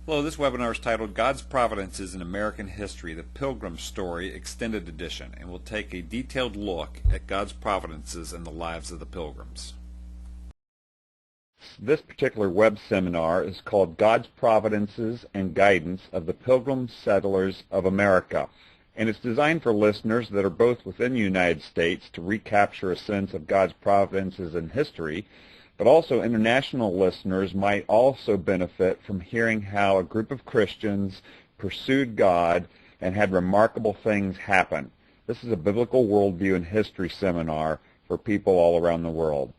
Hello, this webinar is titled God's Providences in American History, the Pilgrim Story Extended Edition, and will take a detailed look at God's providences in the lives of the Pilgrims. This particular web seminar is called God's Providences and Guidance of the Pilgrim Settlers of America, and it's designed for listeners that are both within the United States to recapture a sense of God's providences in history, but also international listeners might also benefit from hearing how a group of Christians pursued God and had remarkable things happen. This is a biblical worldview and history seminar for people all around the world.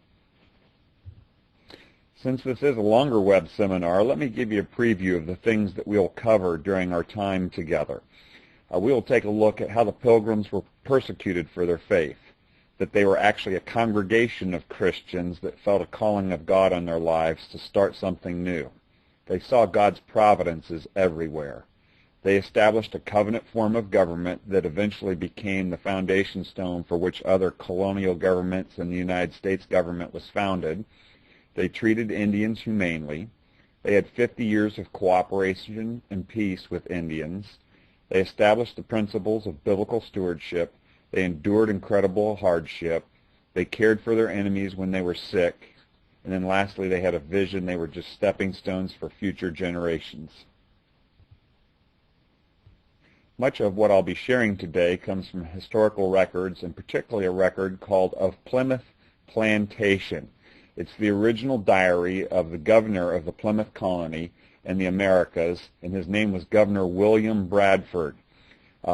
Since this is a longer web seminar, let me give you a preview of the things that we'll cover during our time together. We will take a look at how the Pilgrims were persecuted for their faith, that they were actually a congregation of Christians that felt a calling of God on their lives to start something new. They saw God's providences everywhere. They established a covenant form of government that eventually became the foundation stone for which other colonial governments and the United States government was founded. They treated Indians humanely. They had 50 years of cooperation and peace with Indians. They established the principles of biblical stewardship. They endured incredible hardship. They cared for their enemies when they were sick. And then lastly, they had a vision. They were just stepping stones for future generations. Much of what I'll be sharing today comes from historical records, and particularly a record called Of Plymouth Plantation. It's the original diary of the governor of the Plymouth colony in the Americas, and his name was Governor William Bradford.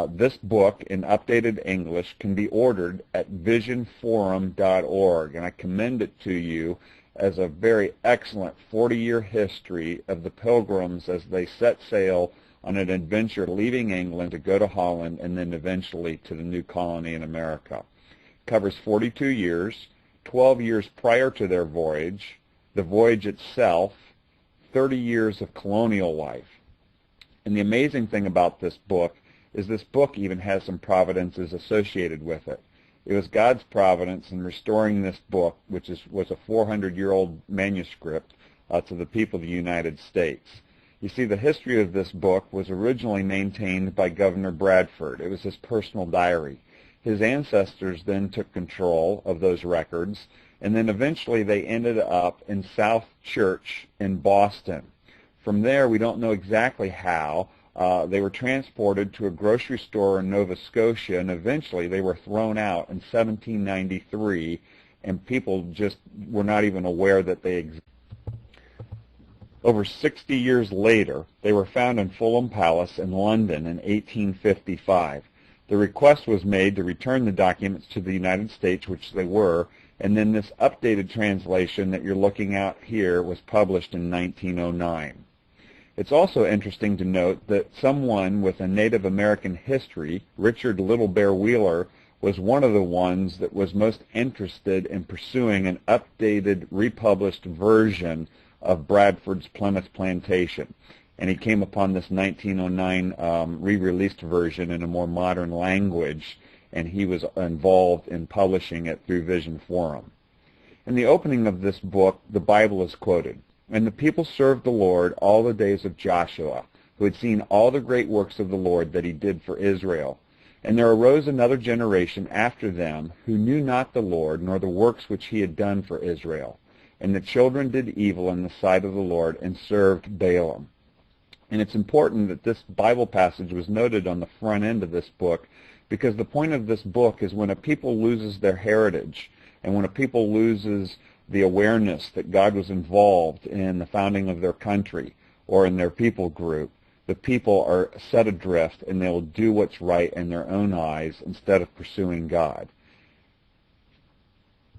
This book, in updated English, can be ordered at visionforum.org, and I commend it to you as a very excellent 40-year history of the Pilgrims as they set sail on an adventure leaving England to go to Holland and then eventually to the new colony in America. It covers 42 years, 12 years prior to their voyage, the voyage itself, 30 years of colonial life. And the amazing thing about this book is this book even has some providences associated with it. It was God's providence in restoring this book, which was a 400-year-old manuscript, to the people of the United States. You see, the history of this book was originally maintained by Governor Bradford. It was his personal diary. His ancestors then took control of those records, and then eventually they ended up in South Church in Boston. From there, we don't know exactly how. They were transported to a grocery store in Nova Scotia, and eventually they were thrown out in 1793, and people just were not even aware that they existed. Over 60 years later, they were found in Fulham Palace in London in 1855. The request was made to return the documents to the United States, which they were, and then this updated translation that you're looking at here was published in 1909. It's also interesting to note that someone with a Native American history, Richard Little Bear Wheeler, was one of the ones that was most interested in pursuing an updated, republished version of Bradford's Plymouth Plantation. And he came upon this 1909 re-released version in a more modern language, and he was involved in publishing it through Vision Forum. In the opening of this book, the Bible is quoted. And the people served the Lord all the days of Joshua, who had seen all the great works of the Lord that he did for Israel. And there arose another generation after them who knew not the Lord, nor the works which he had done for Israel. And the children did evil in the sight of the Lord, and served Balaam. And it's important that this Bible passage was noted on the front end of this book, because the point of this book is when a people loses their heritage, and when a people loses the awareness that God was involved in the founding of their country or in their people group, the people are set adrift and they'll do what's right in their own eyes instead of pursuing God.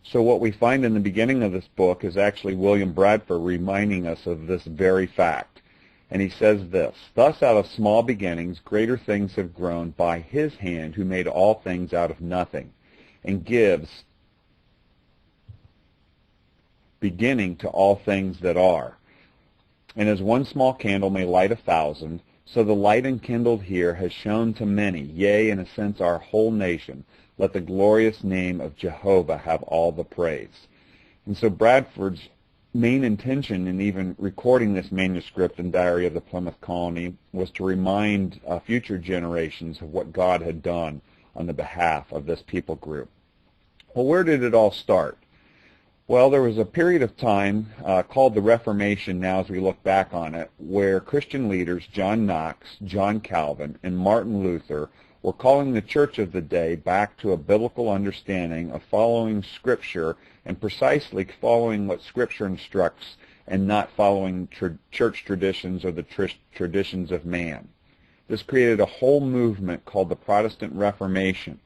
So what we find in the beginning of this book is actually William Bradford reminding us of this very fact. And he says this, "Thus out of small beginnings greater things have grown by his hand who made all things out of nothing, and gives beginning to all things that are. And as one small candle may light 1,000, so the light enkindled here has shone to many, yea, in a sense our whole nation. Let the glorious name of Jehovah have all the praise." And so Bradford's main intention in even recording this manuscript and diary of the Plymouth colony was to remind future generations of what God had done on the behalf of this people group. Well, where did it all start? Well, there was a period of time called the Reformation now as we look back on it, where Christian leaders John Knox, John Calvin, and Martin Luther were calling the church of the day back to a biblical understanding of following Scripture and precisely following what Scripture instructs and not following church traditions or the traditions of man. This created a whole movement called the Protestant Reformation,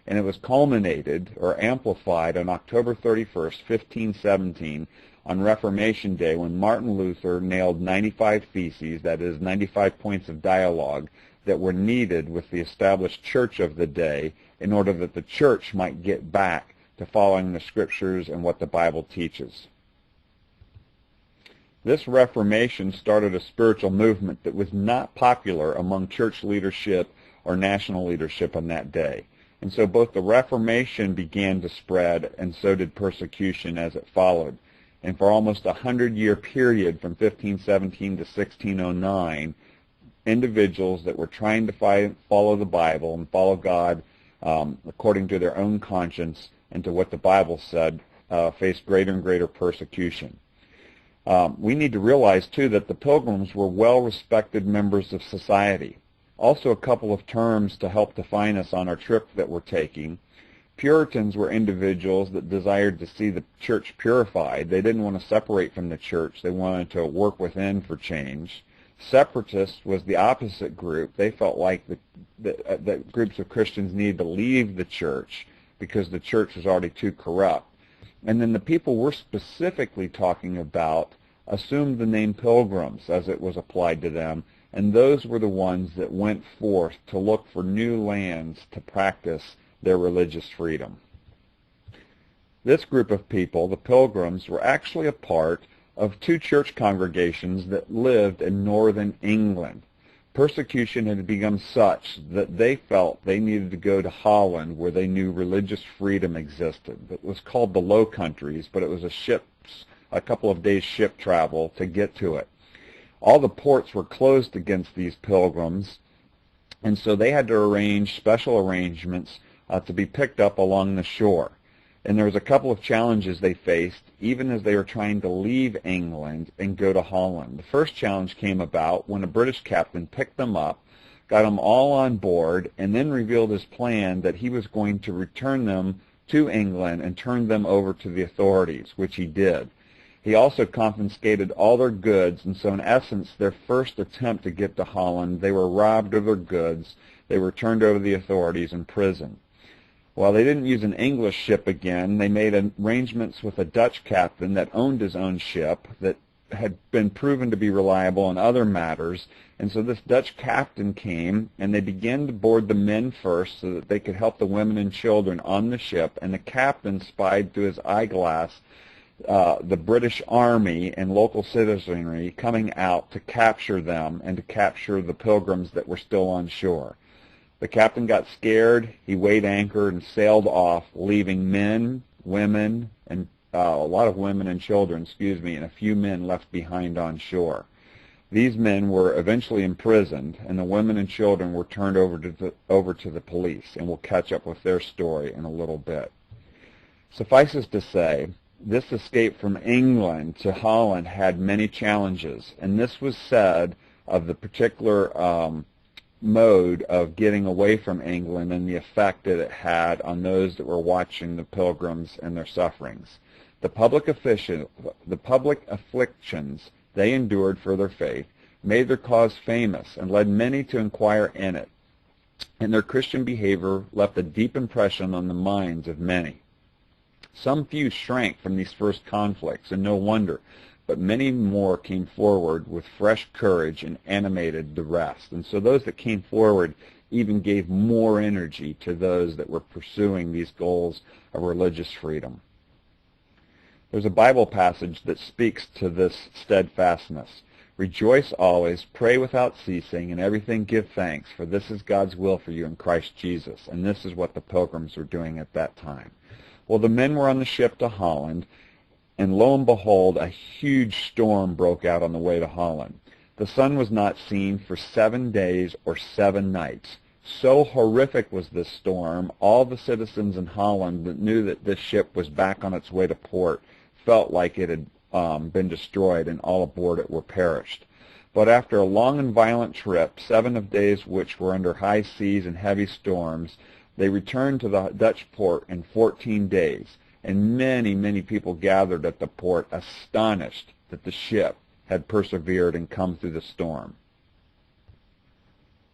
and it was culminated or amplified on October 31st, 1517, on Reformation Day, when Martin Luther nailed 95 theses, that is, 95 points of dialogue, that were needed with the established church of the day in order that the church might get back to following the Scriptures and what the Bible teaches. This Reformation started a spiritual movement that was not popular among church leadership or national leadership on that day. And so both the Reformation began to spread, and so did persecution as it followed. And for almost a 100-year period from 1517 to 1609, individuals that were trying to follow the Bible and follow God according to their own conscience and to what the Bible said faced greater and greater persecution. We need to realize, too, that the Pilgrims were well-respected members of society. Also, a couple of terms to help define us on our trip that we're taking. Puritans were individuals that desired to see the church purified. They didn't want to separate from the church. They wanted to work within for change. Separatists was the opposite group. They felt like that groups of Christians needed to leave the church because the church was already too corrupt. And then the people we're specifically talking about assumed the name Pilgrims as it was applied to them, and those were the ones that went forth to look for new lands to practice their religious freedom. This group of people, the Pilgrims, were actually a part of two church congregations that lived in northern England. Persecution had become such that they felt they needed to go to Holland, where they knew religious freedom existed. It was called the Low Countries, but it was a couple of days ship travel to get to it. All the ports were closed against these Pilgrims, and so they had to arrange special arrangements to be picked up along the shore. And there was a couple of challenges they faced, even as they were trying to leave England and go to Holland. The first challenge came about when a British captain picked them up, got them all on board, and then revealed his plan that he was going to return them to England and turn them over to the authorities, which he did. He also confiscated all their goods, and so in essence, their first attempt to get to Holland, they were robbed of their goods, they were turned over to the authorities and imprisoned. Well, they didn't use an English ship again. They made arrangements with a Dutch captain that owned his own ship that had been proven to be reliable in other matters, and so this Dutch captain came, and they began to board the men first so that they could help the women and children on the ship, and the captain spied through his eyeglass the British Army and local citizenry coming out to capture them and to capture the Pilgrims that were still on shore. The captain got scared. He weighed anchor and sailed off, leaving men, women, and a lot of women and children, and a few men left behind on shore. These men were eventually imprisoned, and the women and children were turned over to the police, and we'll catch up with their story in a little bit. Suffices to say, this escape from England to Holland had many challenges, and this was said of the particular mode of getting away from England and the effect that it had on those that were watching the Pilgrims and their sufferings. The public afflictions they endured for their faith made their cause famous and led many to inquire in it, and their Christian behavior left a deep impression on the minds of many. Some few shrank from these first conflicts, and no wonder, but many more came forward with fresh courage and animated the rest. And so those that came forward even gave more energy to those that were pursuing these goals of religious freedom. There's a Bible passage that speaks to this steadfastness. Rejoice always, pray without ceasing, and everything give thanks, for this is God's will for you in Christ Jesus. And this is what the Pilgrims were doing at that time. Well, the men were on the ship to Holland, And lo and behold, a huge storm broke out on the way to Holland. The sun was not seen for 7 days or 7 nights. So horrific was this storm, all the citizens in Holland that knew that this ship was back on its way to port felt like it had been destroyed, and all aboard it were perished. But after a long and violent trip, 7 of days which were under high seas and heavy storms, they returned to the Dutch port in 14 days, and many, many people gathered at the port, astonished that the ship had persevered and come through the storm.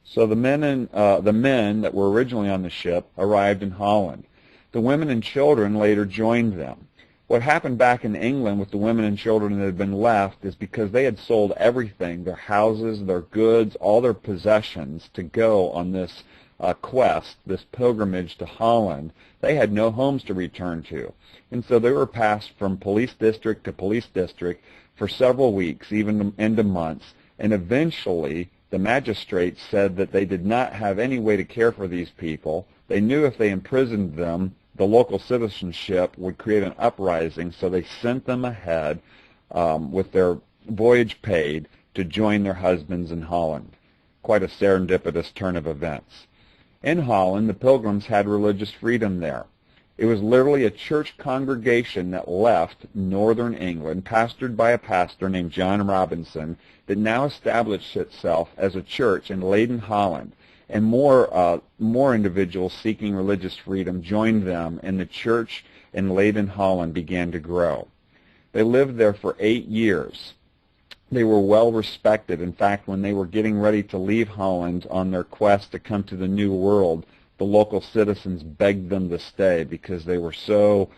So the men that were originally on the ship arrived in Holland. The women and children later joined them. What happened back in England with the women and children that had been left is because they had sold everything, their houses, their goods, all their possessions, to go on this quest, this pilgrimage to Holland. They had no homes to return to. And so they were passed from police district to police district for several weeks, even into months, and eventually the magistrates said that they did not have any way to care for these people. They knew if they imprisoned them, the local citizenship would create an uprising, so they sent them ahead with their voyage paid to join their husbands in Holland. Quite a serendipitous turn of events. In Holland, the Pilgrims had religious freedom there. It was literally a church congregation that left northern England, pastored by a pastor named John Robinson, that now established itself as a church in Leyden, Holland. And more individuals seeking religious freedom joined them, and the church in Leyden, Holland began to grow. They lived there for 8 years. They were well respected. In fact, when they were getting ready to leave Holland on their quest to come to the New World, the local citizens begged them to stay because they were so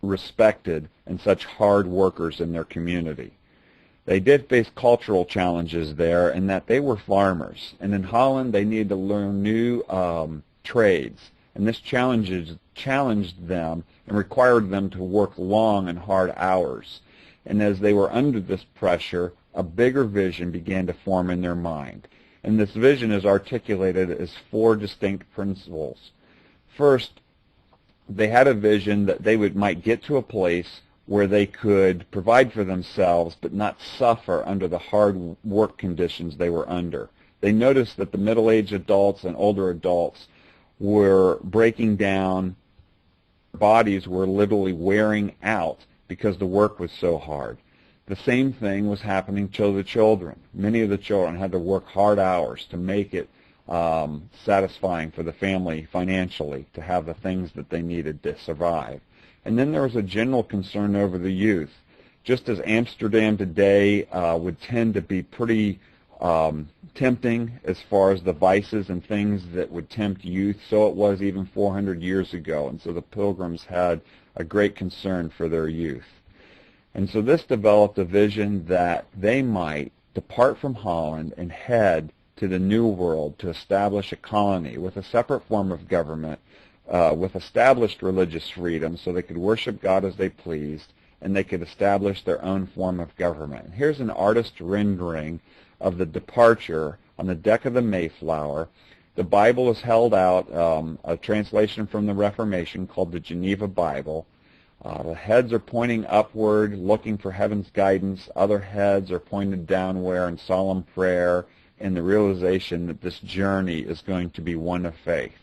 respected and such hard workers in their community. They did face cultural challenges there in that they were farmers, and in Holland they needed to learn new trades, and this challenged them and required them to work long and hard hours. And as they were under this pressure, a bigger vision began to form in their mind. And this vision is articulated as 4 distinct principles. First, they had a vision that they might get to a place where they could provide for themselves but not suffer under the hard work conditions they were under. They noticed that the middle-aged adults and older adults were breaking down. Bodies were literally wearing out because the work was so hard. The same thing was happening to the children. Many of the children had to work hard hours to make it satisfying for the family financially, to have the things that they needed to survive. And then there was a general concern over the youth. Just as Amsterdam today would tend to be pretty tempting as far as the vices and things that would tempt youth, so it was even 400 years ago. And so the Pilgrims had a great concern for their youth. And so this developed a vision that they might depart from Holland and head to the New World to establish a colony with a separate form of government, with established religious freedom so they could worship God as they pleased, and they could establish their own form of government. And here's an artist rendering of the departure on the deck of the Mayflower. The Bible is held out, a translation from the Reformation called the Geneva Bible. The heads are pointing upward, looking for heaven's guidance. Other heads are pointed downward in solemn prayer and the realization that this journey is going to be one of faith.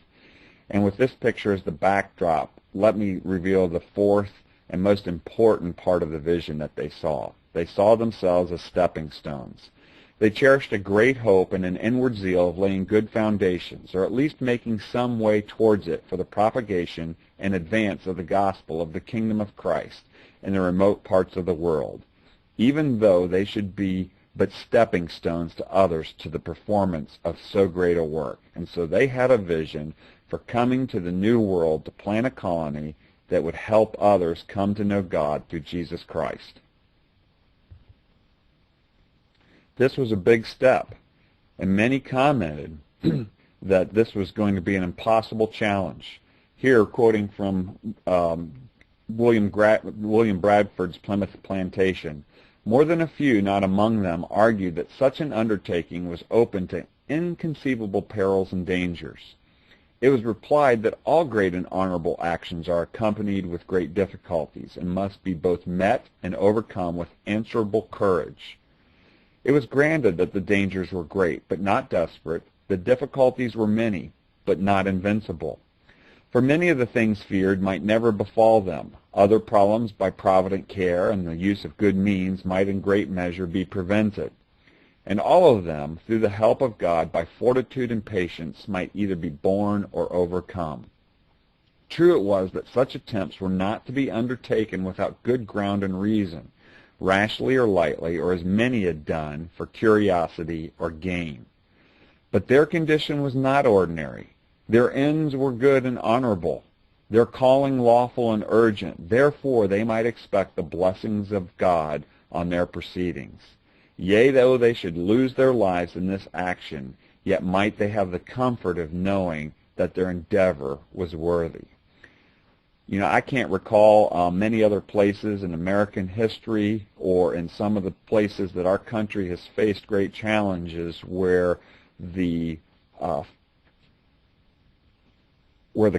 And with this picture as the backdrop, let me reveal the 4th and most important part of the vision that they saw. They saw themselves as stepping stones. They cherished a great hope and an inward zeal of laying good foundations, or at least making some way towards it for the propagation and advance of the gospel of the kingdom of Christ in the remote parts of the world, even though they should be but stepping stones to others to the performance of so great a work. And so they had a vision for coming to the New World to plant a colony that would help others come to know God through Jesus Christ. This was a big step, and many commented that this was going to be an impossible challenge. Here, quoting from William Bradford's Plymouth Plantation, more than a few, not among them, argued that such an undertaking was open to inconceivable perils and dangers. It was replied that all great and honorable actions are accompanied with great difficulties and must be both met and overcome with answerable courage. It was granted that the dangers were great, but not desperate. The difficulties were many, but not invincible. For many of the things feared might never befall them. Other problems, by provident care and the use of good means, might in great measure be prevented. And all of them, through the help of God, by fortitude and patience, might either be borne or overcome. True it was that such attempts were not to be undertaken without good ground and reason, rashly or lightly, or as many had done, for curiosity or gain. But their condition was not ordinary. Their ends were good and honorable, their calling lawful and urgent. Therefore they might expect the blessings of God on their proceedings. Yea, though they should lose their lives in this action, yet might they have the comfort of knowing that their endeavor was worthy. You know, I can't recall many other places in American history or in some of the places that our country has faced great challenges where the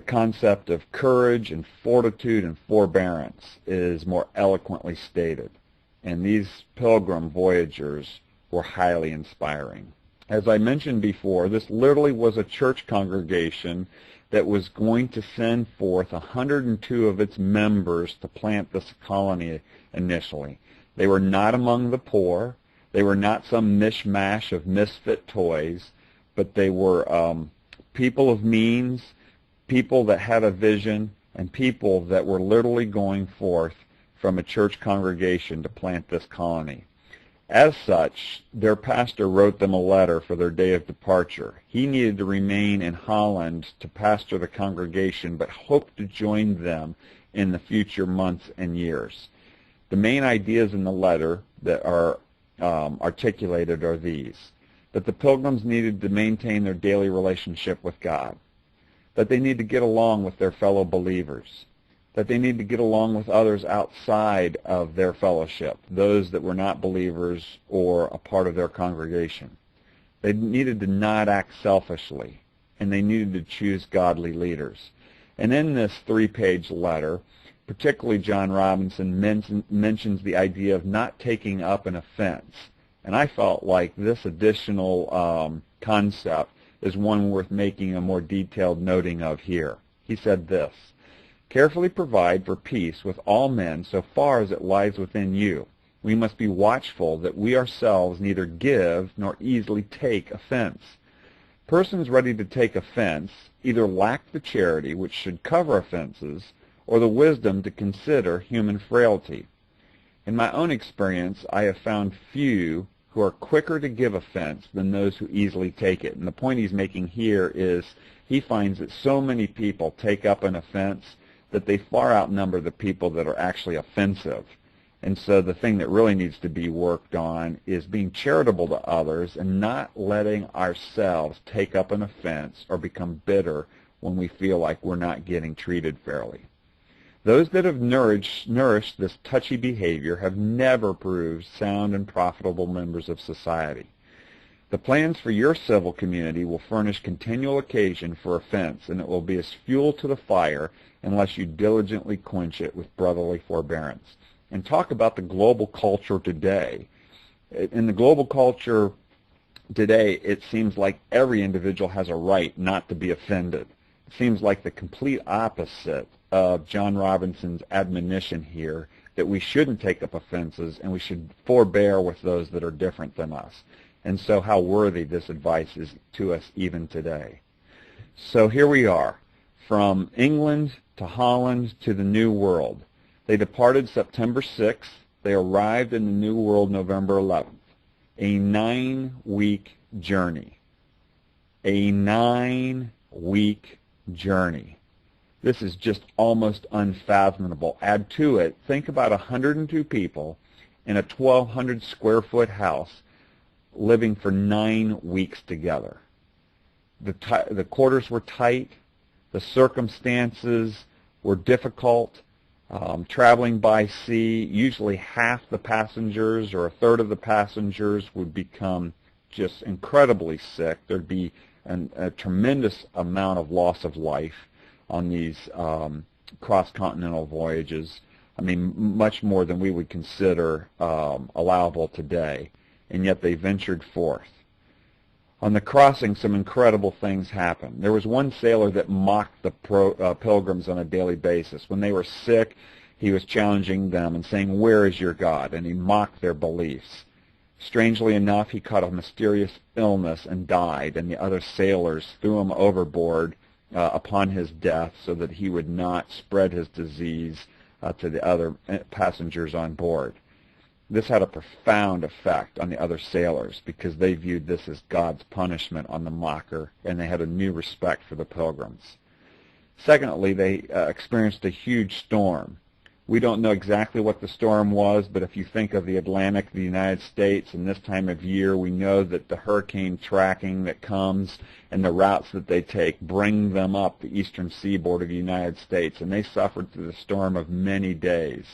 concept of courage and fortitude and forbearance is more eloquently stated. And these Pilgrim voyagers were highly inspiring. As I mentioned before, this literally was a church congregation that was going to send forth 102 of its members to plant this colony initially. They were not among the poor. They were not some mishmash of misfit toys, but they were people of means, people that had a vision, and people that were literally going forth from a church congregation to plant this colony. As such, their pastor wrote them a letter for their day of departure. He needed to remain in Holland to pastor the congregation, but hoped to join them in the future months and years. The main ideas in the letter that are articulated are these: that the Pilgrims needed to maintain their daily relationship with God, that they need to get along with their fellow believers, that they need to get along with others outside of their fellowship, those that were not believers or a part of their congregation. They needed to not act selfishly, and they needed to choose godly leaders. And in this 3-page letter, particularly John Robinson mentions the idea of not taking up an offense. And I felt like this additional concept is one worth making a more detailed noting of here. He said this: "Carefully provide for peace with all men so far as it lies within you. We must be watchful that we ourselves neither give nor easily take offense. Persons ready to take offense either lack the charity which should cover offenses or the wisdom to consider human frailty. In my own experience, I have found few who are quicker to give offense than those who easily take it." And the point he's making here is he finds that so many people take up an offense that they far outnumber the people that are actually offensive. And so the thing that really needs to be worked on is being charitable to others and not letting ourselves take up an offense or become bitter when we feel like we're not getting treated fairly. Those that have nourished this touchy behavior have never proved sound and profitable members of society. The plans for your civil community will furnish continual occasion for offense, and it will be as fuel to the fire unless you diligently quench it with brotherly forbearance. And talk about the global culture today. In the global culture today, it seems like every individual has a right not to be offended. It seems like the complete opposite of John Robinson's admonition here, that we shouldn't take up offenses and we should forbear with those that are different than us. And so how worthy this advice is to us even today. So here we are, from England to Holland to the New World. They departed September 6th. They arrived in the New World November 11th. A 9-week journey. A 9-week journey. This is just almost unfathomable. Add to it, think about 102 people in a 1,200 square foot house living for 9 weeks together. The quarters were tight. The circumstances were difficult. Traveling by sea, usually half the passengers or a third of the passengers would become just incredibly sick. There'd be a tremendous amount of loss of life on these cross-continental voyages. I mean, much more than we would consider allowable today, and yet they ventured forth. On the crossing, some incredible things happened. There was one sailor that mocked the Pilgrims on a daily basis. When they were sick, he was challenging them and saying, "Where is your God?" And he mocked their beliefs. Strangely enough, he caught a mysterious illness and died, and the other sailors threw him overboard upon his death so that he would not spread his disease to the other passengers on board. This had a profound effect on the other sailors because they viewed this as God's punishment on the mocker, and they had a new respect for the Pilgrims. Secondly, they experienced a huge storm. We don't know exactly what the storm was, but if you think of the Atlantic, the United States, and this time of year, we know that the hurricane tracking that comes and the routes that they take bring them up the eastern seaboard of the United States, and they suffered through the storm of many days.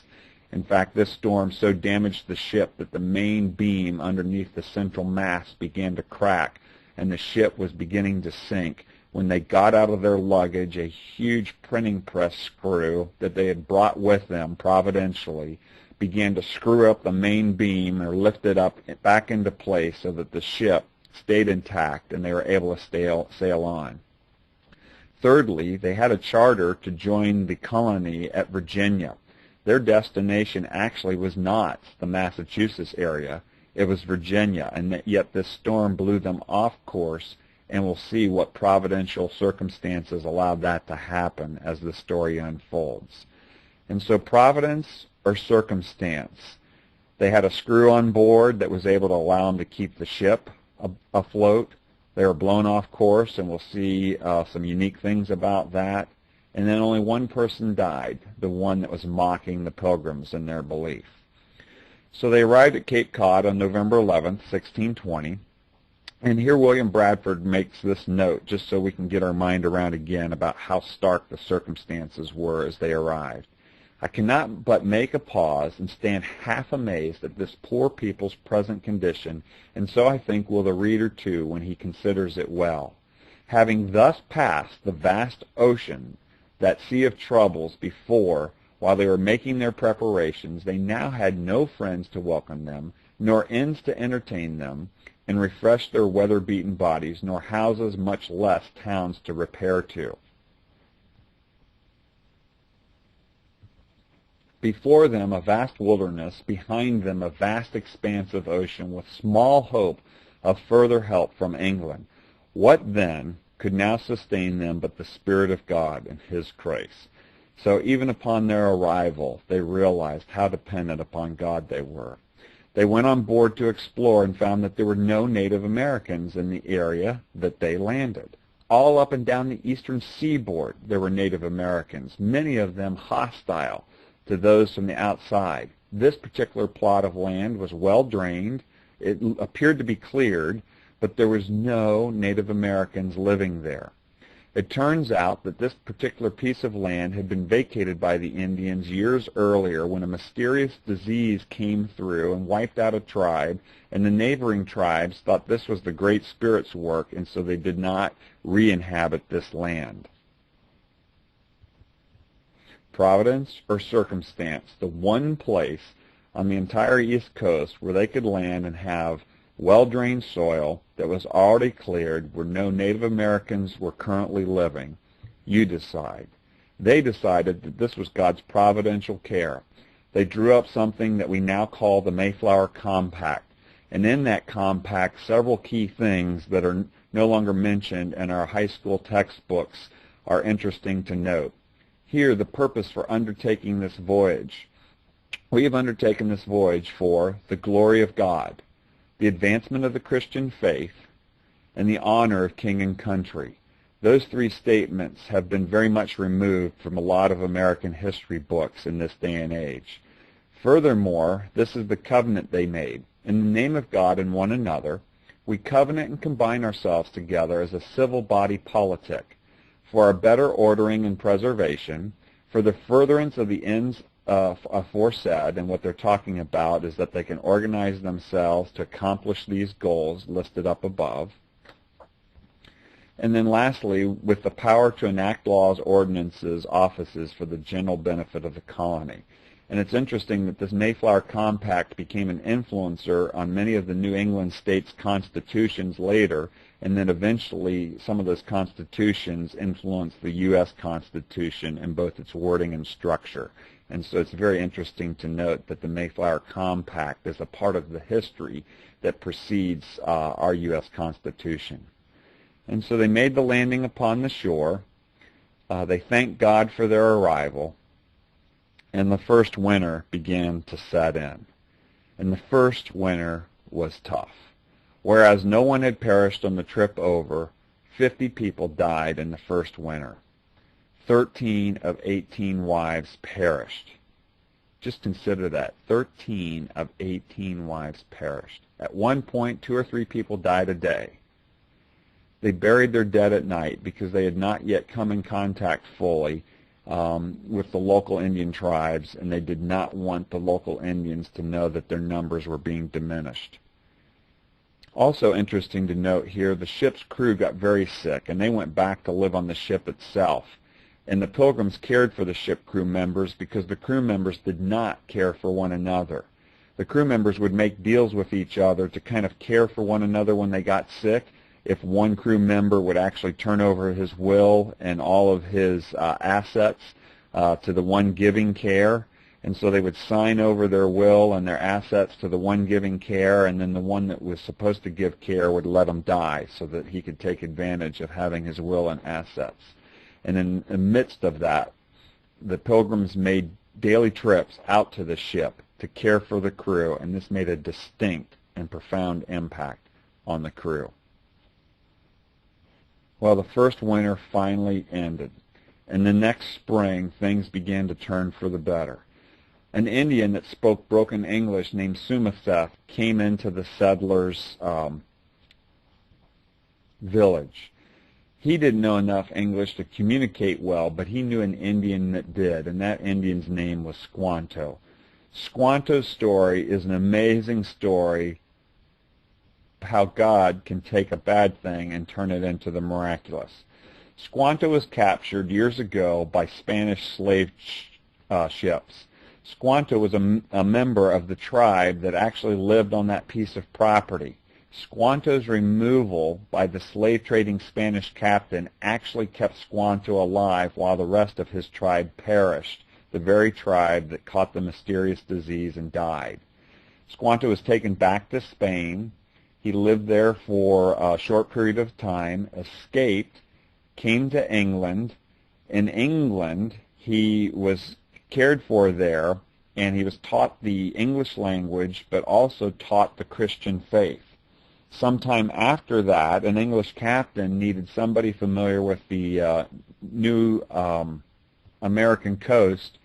In fact, this storm so damaged the ship that the main beam underneath the central mast began to crack, and the ship was beginning to sink. When they got out of their luggage, a huge printing press screw that they had brought with them providentially began to screw up the main beam or lift it up back into place so that the ship stayed intact and they were able to sail on. Thirdly, they had a charter to join the colony at Virginia. Their destination actually was not the Massachusetts area. It was Virginia, and yet this storm blew them off course, and we'll see what providential circumstances allowed that to happen as the story unfolds. And so providence or circumstance? They had a screw on board that was able to allow them to keep the ship afloat. They were blown off course, and we'll see some unique things about that. And then only one person died, the one that was mocking the Pilgrims in their belief. So they arrived at Cape Cod on November 11th, 1620. And here William Bradford makes this note, just so we can get our mind around again about how stark the circumstances were as they arrived. "I cannot but make a pause and stand half amazed at this poor people's present condition, and so I think will the reader too when he considers it well. Having thus passed the vast ocean, that sea of troubles before, while they were making their preparations, they now had no friends to welcome them, nor inns to entertain them, and refresh their weather-beaten bodies, nor houses, much less towns to repair to. Before them a vast wilderness, behind them a vast expanse of ocean, with small hope of further help from England. What then could now sustain them but the Spirit of God and His grace?" So even upon their arrival, they realized how dependent upon God they were. They went on board to explore and found that there were no Native Americans in the area that they landed. All up and down the eastern seaboard there were Native Americans, many of them hostile to those from the outside. This particular plot of land was well drained. It appeared to be cleared, but there was no Native Americans living there. It turns out that this particular piece of land had been vacated by the Indians years earlier when a mysterious disease came through and wiped out a tribe, and the neighboring tribes thought this was the Great Spirit's work, and so they did not re-inhabit this land. Providence or circumstance, the one place on the entire East Coast where they could land and have well-drained soil that was already cleared, where no Native Americans were currently living. You decide. They decided that this was God's providential care. They drew up something that we now call the Mayflower Compact, and in that compact several key things that are no longer mentioned in our high school textbooks are interesting to note. Here, the purpose for undertaking this voyage. We have undertaken this voyage for the glory of God, the advancement of the Christian faith, and the honor of king and country. Those three statements have been very much removed from a lot of American history books in this day and age. Furthermore, this is the covenant they made. In the name of God and one another, we covenant and combine ourselves together as a civil body politic for our better ordering and preservation, for the furtherance of the ends aforesaid, and what they're talking about is that they can organize themselves to accomplish these goals listed up above. And then lastly, with the power to enact laws, ordinances, offices for the general benefit of the colony. And it's interesting that this Mayflower Compact became an influencer on many of the New England states' constitutions later, and then eventually some of those constitutions influenced the U.S. Constitution in both its wording and structure. And so it's very interesting to note that the Mayflower Compact is a part of the history that precedes our U.S. Constitution. And so they made the landing upon the shore. They thanked God for their arrival. And the first winter began to set in. And the first winter was tough. Whereas no one had perished on the trip over, 50 people died in the first winter. 13 of 18 wives perished. Just consider that. 13 of 18 wives perished. At one point, 2 or 3 people died a day. They buried their dead at night because they had not yet come in contact fully with the local Indian tribes, and they did not want the local Indians to know that their numbers were being diminished. Also interesting to note here, the ship's crew got very sick, and they went back to live on the ship itself. And the Pilgrims cared for the ship crew members because the crew members did not care for one another. The crew members would make deals with each other to kind of care for one another when they got sick. If one crew member would actually turn over his will and all of his assets to the one giving care, and so they would sign over their will and their assets to the one giving care, and then the one that was supposed to give care would let him die so that he could take advantage of having his will and assets. And in the midst of that, the Pilgrims made daily trips out to the ship to care for the crew, and this made a distinct and profound impact on the crew. Well, the first winter finally ended, and the next spring things began to turn for the better. An Indian that spoke broken English named Sumaseth came into the settlers' village. He didn't know enough English to communicate well, but he knew an Indian that did, and that Indian's name was Squanto. Squanto's story is an amazing story how God can take a bad thing and turn it into the miraculous. Squanto was captured years ago by Spanish slave ships. Squanto was a member of the tribe that actually lived on that piece of property. Squanto's removal by the slave-trading Spanish captain actually kept Squanto alive while the rest of his tribe perished, the very tribe that caught the mysterious disease and died. Squanto was taken back to Spain. He lived there for a short period of time, escaped, came to England. In England, he was cared for there, and he was taught the English language, but also taught the Christian faith. Sometime after that, an English captain needed somebody familiar with the new American coast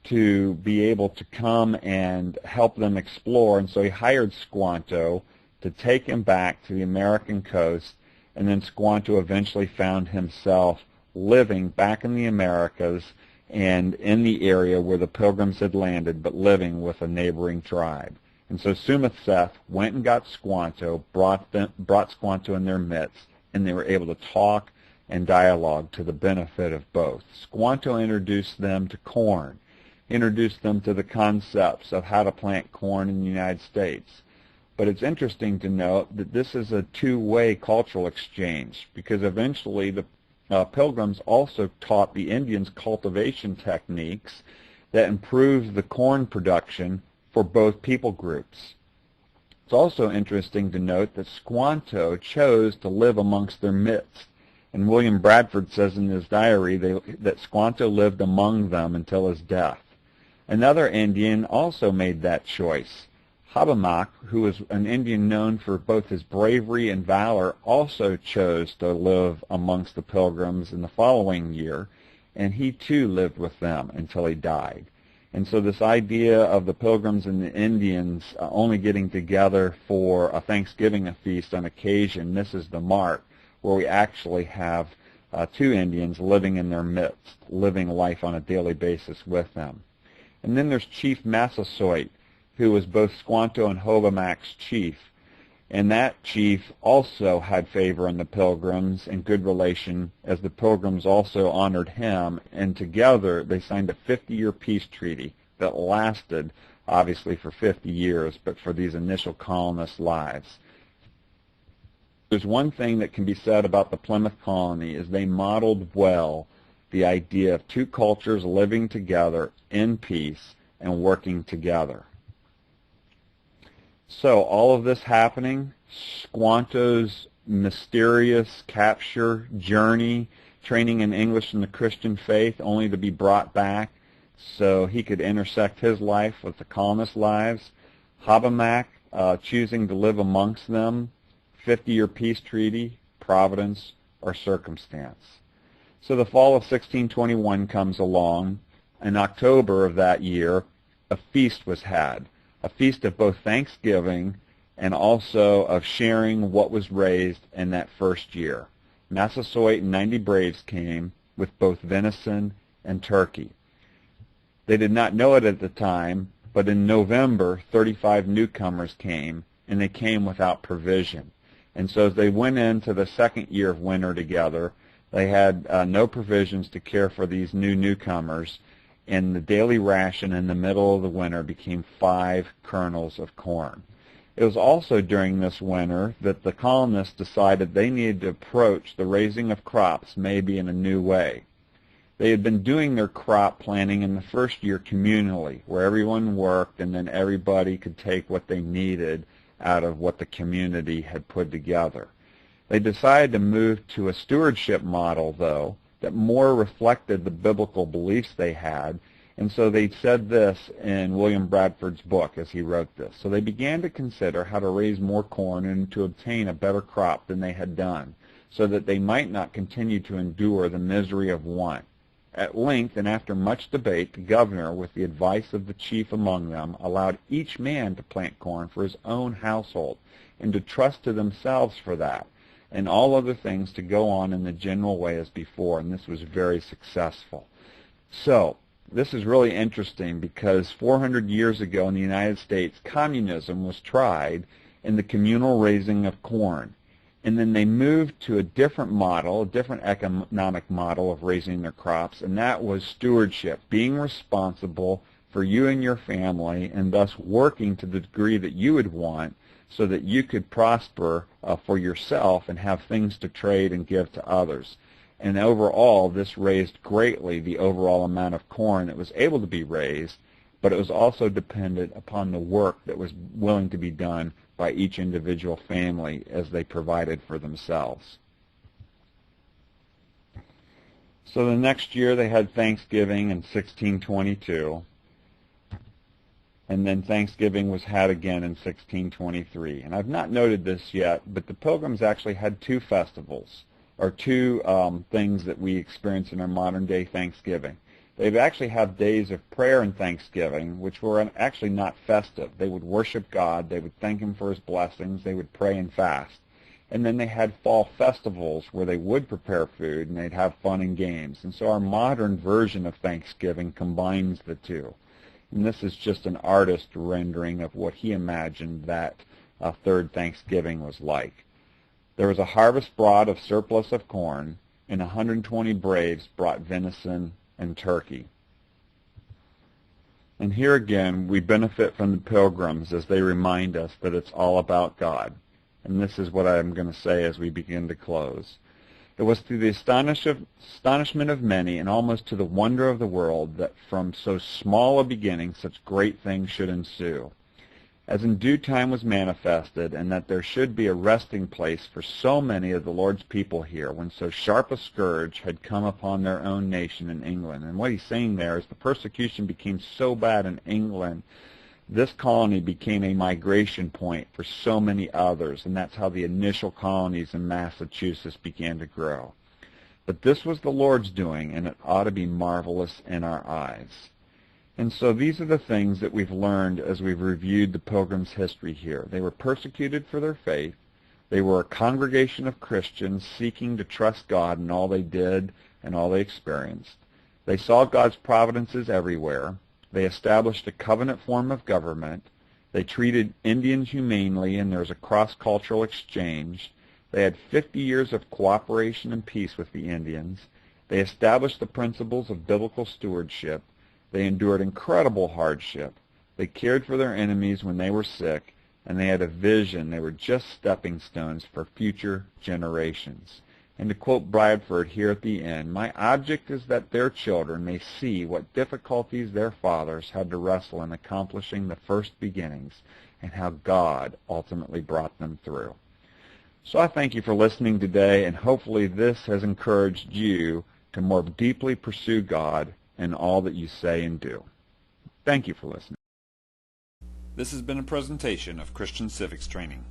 to be able to come and help them explore, and so he hired Squanto to take him back to the American coast, and then Squanto eventually found himself living back in the Americas and in the area where the Pilgrims had landed, but living with a neighboring tribe. And so Sumaseth went and got Squanto, brought Squanto in their midst, and they were able to talk and dialogue to the benefit of both. Squanto introduced them to corn, introduced them to the concepts of how to plant corn in the United States. But it's interesting to note that this is a two-way cultural exchange, because eventually the Pilgrims also taught the Indians cultivation techniques that improved the corn production for both people groups. It's also interesting to note that Squanto chose to live amongst their midst, and William Bradford says in his diary that Squanto lived among them until his death. Another Indian also made that choice. Habamak, who was an Indian known for both his bravery and valor, also chose to live amongst the Pilgrims in the following year, and he too lived with them until he died. And so this idea of the Pilgrims and the Indians only getting together for a Thanksgiving feast on occasion misses the mark, where we actually have two Indians living in their midst, living life on a daily basis with them. And then there's Chief Massasoit, who was both Squanto and Hobamak's chief. And that chief also had favor in the Pilgrims and good relation, as the Pilgrims also honored him, and together they signed a 50-year peace treaty that lasted, obviously, for 50 years, but for these initial colonists' lives. There's one thing that can be said about the Plymouth colony is they modeled well the idea of two cultures living together in peace and working together. So all of this happening, Squanto's mysterious capture, journey, training in English and the Christian faith, only to be brought back so he could intersect his life with the colonists' lives, Hobbemack choosing to live amongst them, 50-year peace treaty, providence, or circumstance. So the fall of 1621 comes along. In October of that year, a feast was had, a feast of both Thanksgiving and also of sharing what was raised in that first year. Massasoit and 90 braves came with both venison and turkey. They did not know it at the time, but in November, 35 newcomers came, and they came without provision. And so as they went into the second year of winter together, they had no provisions to care for these newcomers, and the daily ration in the middle of the winter became 5 kernels of corn. It was also during this winter that the colonists decided they needed to approach the raising of crops maybe in a new way. They had been doing their crop planting in the first year communally, where everyone worked and then everybody could take what they needed out of what the community had put together. They decided to move to a stewardship model, though, that more reflected the biblical beliefs they had, and so they said this in William Bradford's book as he wrote this. So they began to consider how to raise more corn and to obtain a better crop than they had done, so that they might not continue to endure the misery of want. At length, and after much debate, the governor, with the advice of the chief among them, allowed each man to plant corn for his own household, and to trust to themselves for that, and all other things to go on in the general way as before, and this was very successful. So, this is really interesting because 400 years ago in the United States, communism was tried in the communal raising of corn. And then they moved to a different model, a different economic model of raising their crops, and that was stewardship, being responsible for you and your family, and thus working to the degree that you would want so that you could prosper for yourself and have things to trade and give to others. And overall, this raised greatly the overall amount of corn that was able to be raised, but it was also dependent upon the work that was willing to be done by each individual family as they provided for themselves. So the next year they had Thanksgiving in 1622, and then Thanksgiving was had again in 1623. And I've not noted this yet, but the Pilgrims actually had 2 festivals, or 2 things that we experience in our modern-day Thanksgiving. They'd actually have days of prayer and thanksgiving, which were actually not festive. They would worship God. They would thank Him for His blessings. They would pray and fast. And then they had fall festivals where they would prepare food and they'd have fun and games. And so our modern version of Thanksgiving combines the 2. And this is just an artist rendering of what he imagined that third Thanksgiving was like. There was a harvest brought of surplus of corn, and 120 braves brought venison and turkey. And here again, we benefit from the Pilgrims as they remind us that it's all about God. And this is what I'm going to say as we begin to close. It was to the astonishment of many and almost to the wonder of the world that from so small a beginning such great things should ensue, as in due time was manifested, and that there should be a resting place for so many of the Lord's people here, when so sharp a scourge had come upon their own nation in England. And what he's saying there is the persecution became so bad in England, this colony became a migration point for so many others, and that's how the initial colonies in Massachusetts began to grow. But this was the Lord's doing, and it ought to be marvelous in our eyes. And so these are the things that we've learned as we've reviewed the Pilgrims' history here. They were persecuted for their faith. They were a congregation of Christians seeking to trust God in all they did and all they experienced. They saw God's providences everywhere. They established a covenant form of government. They treated Indians humanely, and there was a cross-cultural exchange. They had 50 years of cooperation and peace with the Indians. They established the principles of biblical stewardship. They endured incredible hardship. They cared for their enemies when they were sick, and they had a vision. They were just stepping stones for future generations. And to quote Bradford here at the end, "My object is that their children may see what difficulties their fathers had to wrestle in accomplishing the first beginnings, and how God ultimately brought them through." So I thank you for listening today, and hopefully this has encouraged you to more deeply pursue God in all that you say and do. Thank you for listening. This has been a presentation of Christian Civics Training.